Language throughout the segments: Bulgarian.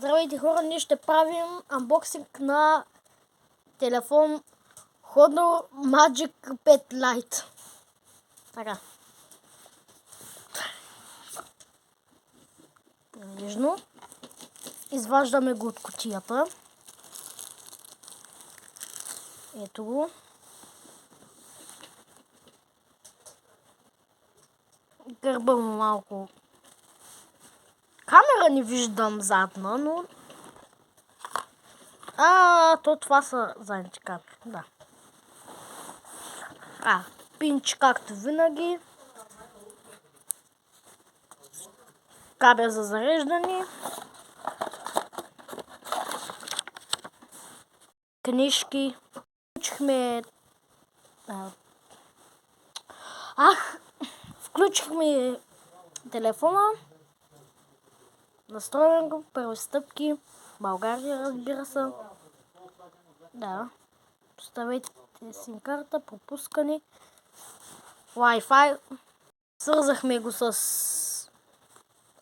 Здравейте хора, ние ще правим анбоксинг на телефон Honor Magic 5 Lite. Така. Прилежно. Изваждаме го от кутията. Ето го. Гърба му малко. Камера не виждам задна, но... то това са задните камери, да. Пинч както винаги. Кабел за зареждане. Книжки. Включихме телефона. Настроим го, първи стъпки. България, разбира се. Да. Поставете сим карта, пропускане. Wi-Fi. Свързахме го с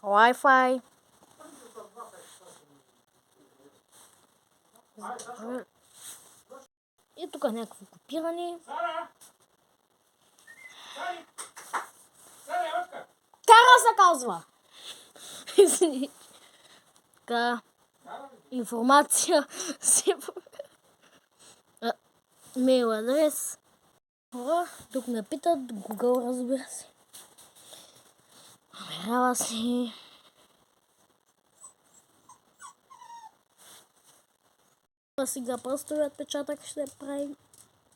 Wi-Fi. И тук някакво копиране. Кара се казва. Така. Информация. Мейл адрес. Тук ме питат. Google, разбира се. Намерява си. Сега пръстови отпечатък ще правим.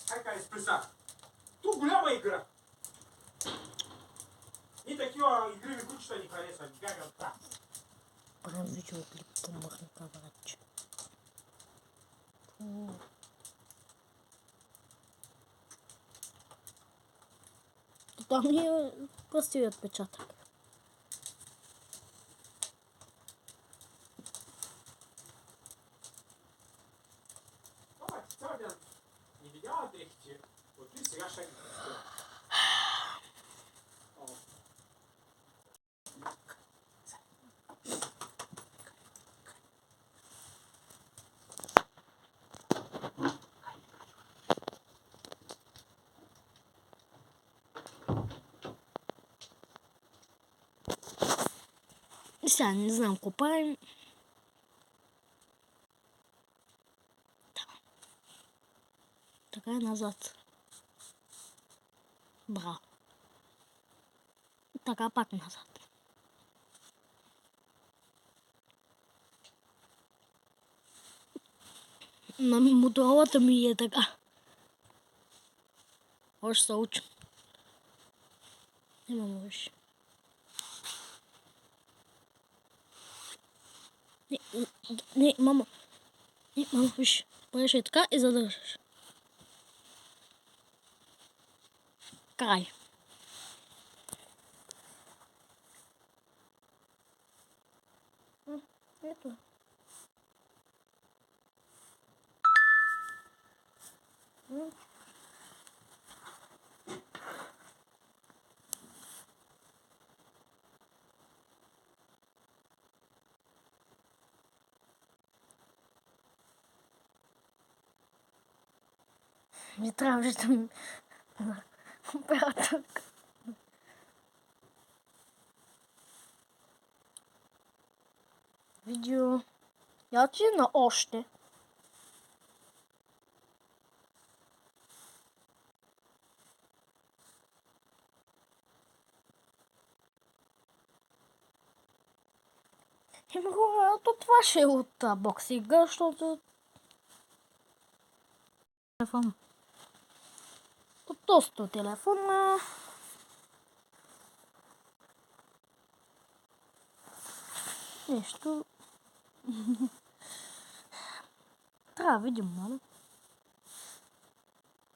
Хайка, изпреса. Ту голяма игра. И такива игри ми кучета ни харесват. Бягам там. Правим видеоклип по махника, братче. Там ни е пръстови отпечатък. Не видяла дрехите? Вот ты сега шаги. Сега не знам какво правим. Така е назад. Браво. Така пак назад. На моторолата ми е така. Още се учим. Нямам виж. Не, мама. Не, мама, виж. Правиш е така и задържаш. Край. Ето. Не трябваше да ми операторка. Видео. Я ти на още. То това ще е от боксинга, защото... Телефон. От този телефон. Нещо... Трябва да видим, мало.